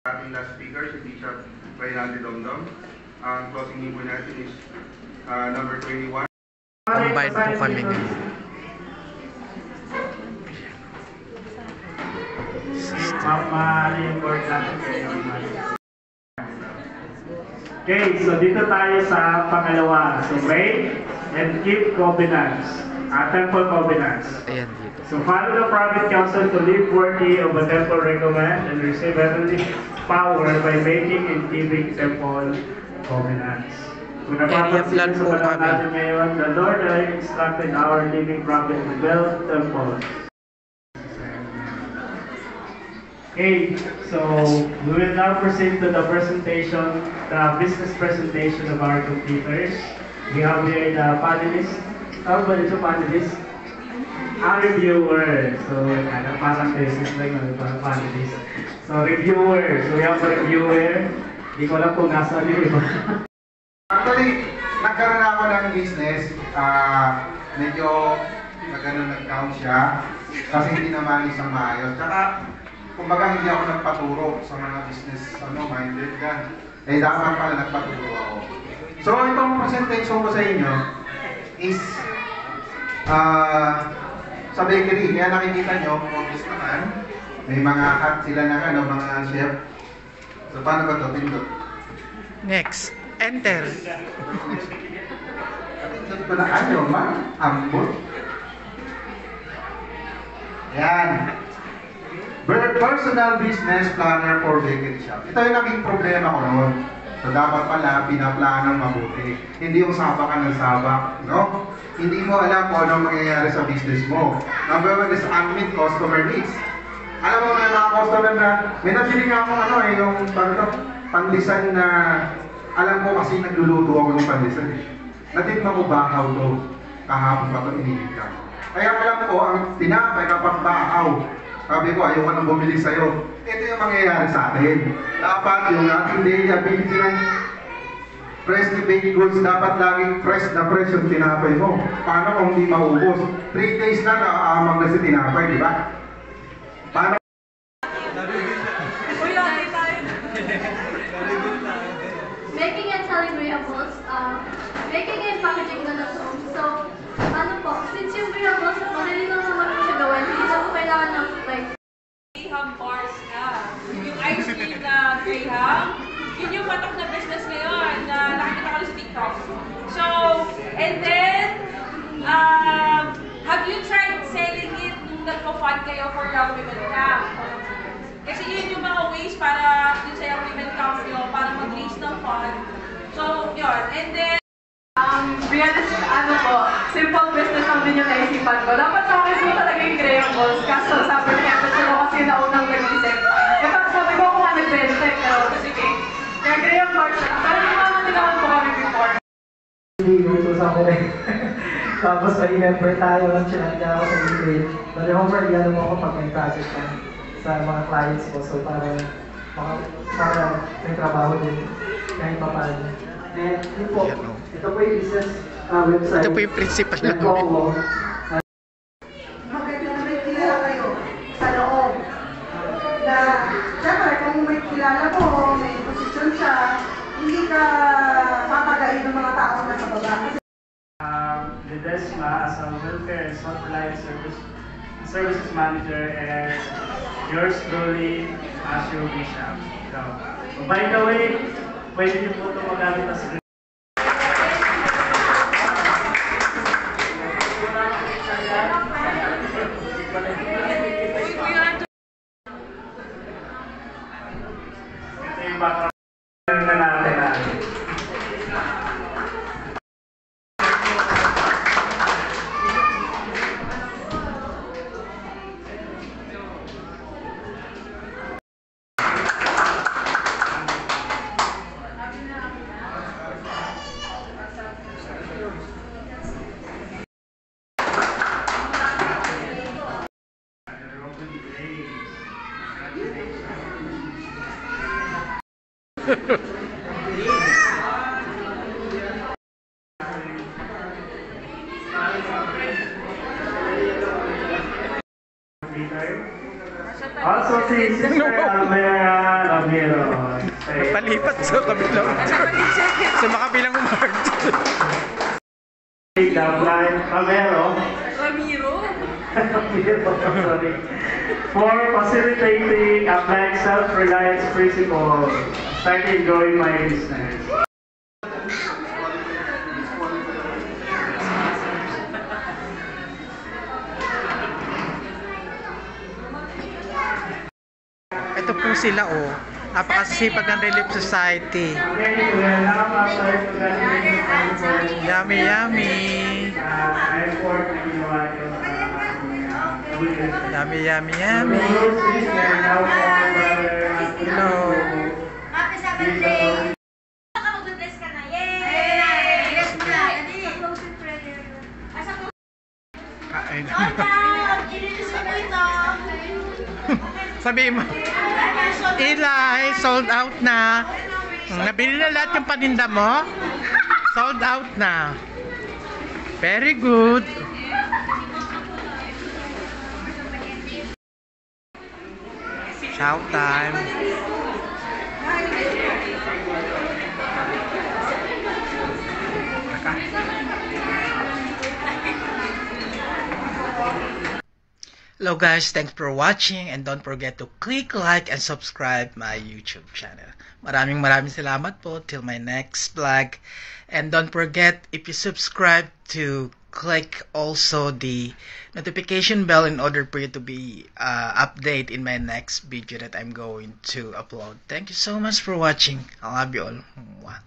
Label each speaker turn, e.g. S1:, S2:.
S1: Ating last speaker, si Bishop Bailante Domdom. Ang closing name po natin is number 21.
S2: Combine po kami ngayon.
S3: Okay, so dito tayo sa pangalawa. So pray and keep covenants. Temple covenants.
S2: Ayan dito.
S3: So follow the private counsel to live worthy of a temple recommend and receive heavenly power by making and keeping temple covenants. Kung napapansin sa panahon natin ngayon, the Lord instructed our living prophet to build temple. Okay, so we will now proceed to the presentation, the business presentation of our computers. We have here the panelists. Tawag ba dito panelists? Ang reviewer. So, parang business lang yun, parang panelist. So, reviewer. So, we have a reviewer. Hindi ko alam kung nasa yung iba.
S1: Actually, nagkaroon ako ng business. Medyo nag-count siya. Kasi hindi naman isang maayos. Tsaka, kumbaga hindi ako nagpaturo sa mga business minded yan. Eh dapat pala nagpaturo ako. So itong presentation ko sa inyo is sa bakery. Kaya nakikita nyo, obvious naman, may mga hat sila ng mga chef. So paano ba ito? Pindot.
S2: Next. Enter.
S1: Pindot ko na ambot. Yan. Personal business planner for bakery shop. Ito yung naging problema ko noon. So dapat pala pinaplanong mabuti. Hindi yung sabak ng sabak, no? Hindi mo alam kung anong mangyayari sa business mo. Number one is unmet customer needs. Alam mo may mga customer na, may nabili nga akong yung panlisan na, alam ko kasi nagluluto ako ng panlisan eh. Natikman ko bahaw to. Kahapon pa ito inihiga. Kaya alam ko, ang tinapay kapag bahaw, sabi ko, ayoko nang bumili sa'yo. Ito yung mangyayari sa atin. Dapat yung ating daily ability ng freshly baked goods, dapat laging fresh na fresh yung tinapay mo. Paano kung hindi maubos? 3 days na nakaamang na si tinapay, di ba? Paano?
S4: Making and selling wearables, making and packaging na lang. So, ano po, since yung wearables, madali lang naman siya gawin, hindi na po kailangan ng like
S5: Graham bars na. Yung ice cream na Graham, yun yung patok na business ngayon na nakikita ko sa TikTok. So, and then, have you tried selling it nung nagpo-fund kayo for Young Women Camp? Kasi yun yung mga ways para yun sa Young Women Camp nyo, para mag-raise ng fund. So, yun. And then,
S6: realistic, simple business ang din yung naisipan ko. Dapat sa akin po talaga yung Graham balls. Kaso sabi niya, sila kasi na unang nag-isip. Sabi ko ako nga nag-bente, pero sige. Kaya Graham balls na. Pero naman din naman po kami before.
S3: Hindi gusto sa akin eh. Tapos mag-member tayo, sinanda ako sa email. Homework, mo ako pag may project ka sa mga clients ko. So para may trabaho din kahit pa paano. And yun po, ito po yung business website.
S2: Ito po yung principal na
S7: Maganda na may kilala kayo sa loob. Na, syempre, kung may kilala mo, may posisyon siya, hindi ka papagayin ng mga tao na sa baba.
S3: The DESMA as a welfare and self-reliant services manager and yours truly, Asher Bishop. So, by the way, pwede niyo po ito magamit na sa Also si Sister Almera Lamiro.
S2: Malipat sa kabilang. Sa makabilang word.
S3: The blind Ramiro.
S5: Ramiro?
S3: Sorry. For facilitating applying self-reliance principle, started growing my business.
S2: Ito po sila oh. Napakasipag ng Relief Society.
S3: Okay, well, now after congratulations for
S2: Yummy, yummy.
S3: effort na ginawa nyo
S2: Yummy, yummy, yummy. Hello.
S5: Nakapag-bless ka na. Yay! Yes,
S4: Closing prayer.
S2: Kain.
S5: Ilinis mo ito.
S2: Sabihin mo, Eli, sold out na. Nabili na lahat yung paninda mo? Sold out na. Very good. Shout time. Hello guys, thanks for watching and don't forget to click like and subscribe my YouTube channel. Maraming salamat po till my next vlog. And don't forget, if you subscribe, to click also the notification bell in order for you to be updated in my next video that I'm going to upload. Thank you so much for watching. I love you all. Mwah.